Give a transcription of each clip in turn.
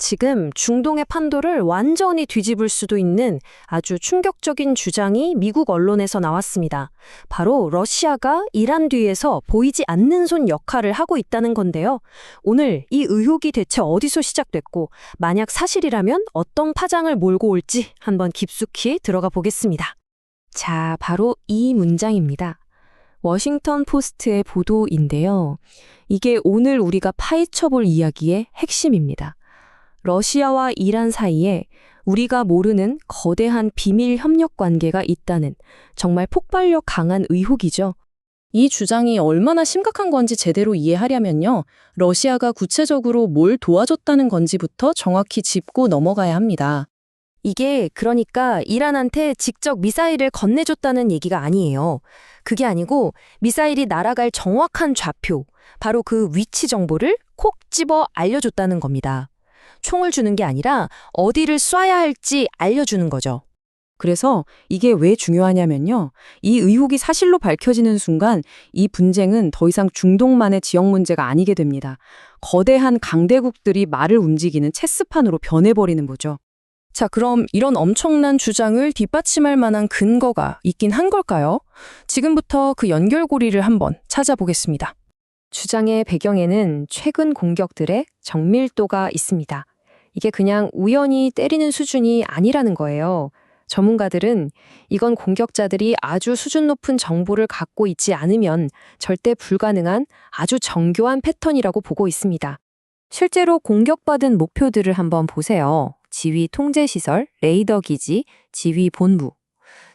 지금 중동의 판도를 완전히 뒤집을 수도 있는 아주 충격적인 주장이 미국 언론에서 나왔습니다. 바로 러시아가 이란 뒤에서 보이지 않는 손 역할을 하고 있다는 건데요. 오늘 이 의혹이 대체 어디서 시작됐고, 만약 사실이라면 어떤 파장을 몰고 올지 한번 깊숙이 들어가 보겠습니다. 자, 바로 이 문장입니다. 워싱턴 포스트의 보도인데요. 이게 오늘 우리가 파헤쳐볼 이야기의 핵심입니다. 러시아와 이란 사이에 우리가 모르는 거대한 비밀 협력 관계가 있다는 정말 폭발력 강한 의혹이죠. 이 주장이 얼마나 심각한 건지 제대로 이해하려면요, 러시아가 구체적으로 뭘 도와줬다는 건지부터 정확히 짚고 넘어가야 합니다. 이게 그러니까 이란한테 직접 미사일을 건네줬다는 얘기가 아니에요. 그게 아니고 미사일이 날아갈 정확한 좌표, 바로 그 위치 정보를 콕 집어 알려줬다는 겁니다. 총을 주는 게 아니라 어디를 쏴야 할지 알려주는 거죠. 그래서 이게 왜 중요하냐면요, 이 의혹이 사실로 밝혀지는 순간 이 분쟁은 더 이상 중동만의 지역 문제가 아니게 됩니다. 거대한 강대국들이 말을 움직이는 체스판으로 변해버리는 거죠. 자, 그럼 이런 엄청난 주장을 뒷받침할 만한 근거가 있긴 한 걸까요? 지금부터 그 연결고리를 한번 찾아보겠습니다. 주장의 배경에는 최근 공격들의 정밀도가 있습니다. 이게 그냥 우연히 때리는 수준이 아니라는 거예요. 전문가들은 이건 공격자들이 아주 수준 높은 정보를 갖고 있지 않으면 절대 불가능한 아주 정교한 패턴이라고 보고 있습니다. 실제로 공격받은 목표들을 한번 보세요. 지휘 통제시설, 레이더 기지, 지휘 본부.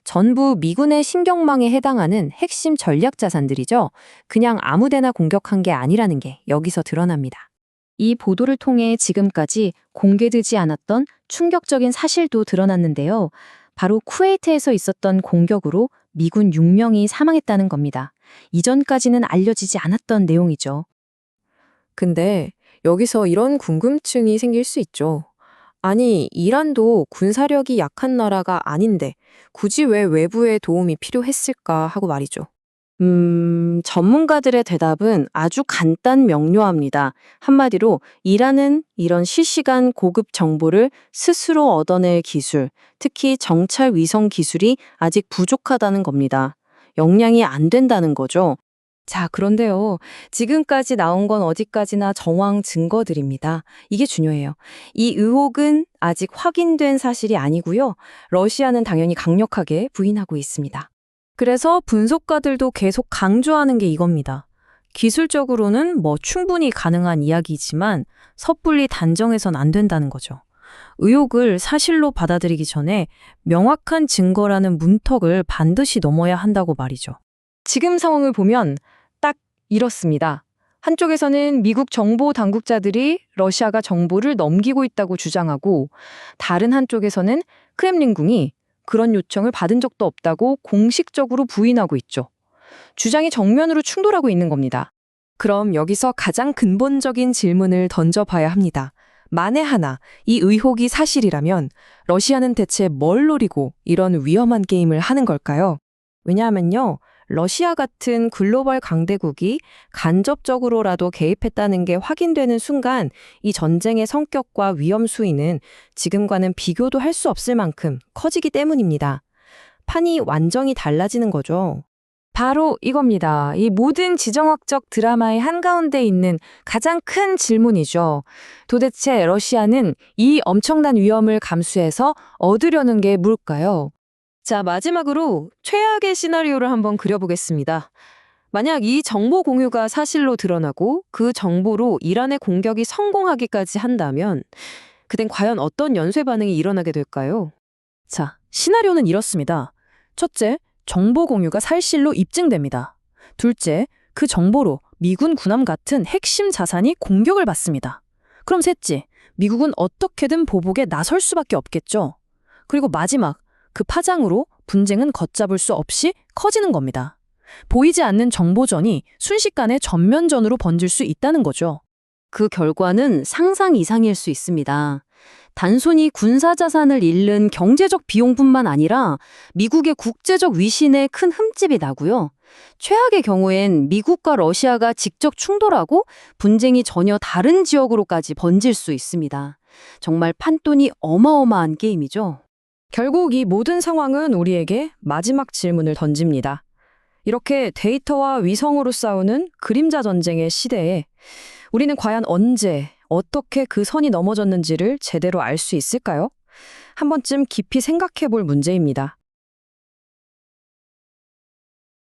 전부 미군의 신경망에 해당하는 핵심 전략 자산들이죠. 그냥 아무데나 공격한 게 아니라는 게 여기서 드러납니다. 이 보도를 통해 지금까지 공개되지 않았던 충격적인 사실도 드러났는데요. 바로 쿠웨이트에서 있었던 공격으로 미군 6명이 사망했다는 겁니다. 이전까지는 알려지지 않았던 내용이죠. 근데 여기서 이런 궁금증이 생길 수 있죠. 아니, 이란도 군사력이 약한 나라가 아닌데 굳이 왜 외부의 도움이 필요했을까 하고 말이죠. 전문가들의 대답은 아주 간단 명료합니다. 한마디로 이란은 이런 실시간 고급 정보를 스스로 얻어낼 기술, 특히 정찰 위성 기술이 아직 부족하다는 겁니다. 역량이 안 된다는 거죠. 자, 그런데요, 지금까지 나온 건 어디까지나 정황 증거들입니다. 이게 중요해요. 이 의혹은 아직 확인된 사실이 아니고요. 러시아는 당연히 강력하게 부인하고 있습니다. 그래서 분석가들도 계속 강조하는 게 이겁니다. 기술적으로는 충분히 가능한 이야기지만 섣불리 단정해선 안 된다는 거죠. 의혹을 사실로 받아들이기 전에 명확한 증거라는 문턱을 반드시 넘어야 한다고 말이죠. 지금 상황을 보면 딱 이렇습니다. 한쪽에서는 미국 정보 당국자들이 러시아가 정보를 넘기고 있다고 주장하고, 다른 한쪽에서는 크렘린궁이 그런 요청을 받은 적도 없다고 공식적으로 부인하고 있죠. 주장이 정면으로 충돌하고 있는 겁니다. 그럼 여기서 가장 근본적인 질문을 던져봐야 합니다. 만에 하나 이 의혹이 사실이라면 러시아는 대체 뭘 노리고 이런 위험한 게임을 하는 걸까요? 왜냐하면요, 러시아 같은 글로벌 강대국이 간접적으로라도 개입했다는 게 확인되는 순간 이 전쟁의 성격과 위험 수위는 지금과는 비교도 할 수 없을 만큼 커지기 때문입니다. 판이 완전히 달라지는 거죠. 바로 이겁니다. 이 모든 지정학적 드라마의 한가운데 있는 가장 큰 질문이죠. 도대체 러시아는 이 엄청난 위험을 감수해서 얻으려는 게 뭘까요? 자, 마지막으로 최악의 시나리오를 한번 그려보겠습니다. 만약 이 정보 공유가 사실로 드러나고 그 정보로 이란의 공격이 성공하기까지 한다면 그땐 과연 어떤 연쇄 반응이 일어나게 될까요? 자, 시나리오는 이렇습니다. 첫째, 정보 공유가 사실로 입증됩니다. 둘째, 그 정보로 미군 군함 같은 핵심 자산이 공격을 받습니다. 그럼 셋째, 미국은 어떻게든 보복에 나설 수밖에 없겠죠. 그리고 마지막, 그 파장으로 분쟁은 걷잡을 수 없이 커지는 겁니다. 보이지 않는 정보전이 순식간에 전면전으로 번질 수 있다는 거죠. 그 결과는 상상 이상일 수 있습니다. 단순히 군사 자산을 잃는 경제적 비용뿐만 아니라 미국의 국제적 위신에 큰 흠집이 나고요. 최악의 경우엔 미국과 러시아가 직접 충돌하고 분쟁이 전혀 다른 지역으로까지 번질 수 있습니다. 정말 판돈이 어마어마한 게임이죠. 결국 이 모든 상황은 우리에게 마지막 질문을 던집니다. 이렇게 데이터와 위성으로 싸우는 그림자 전쟁의 시대에 우리는 과연 언제, 어떻게 그 선이 넘어졌는지를 제대로 알 수 있을까요? 한 번쯤 깊이 생각해 볼 문제입니다.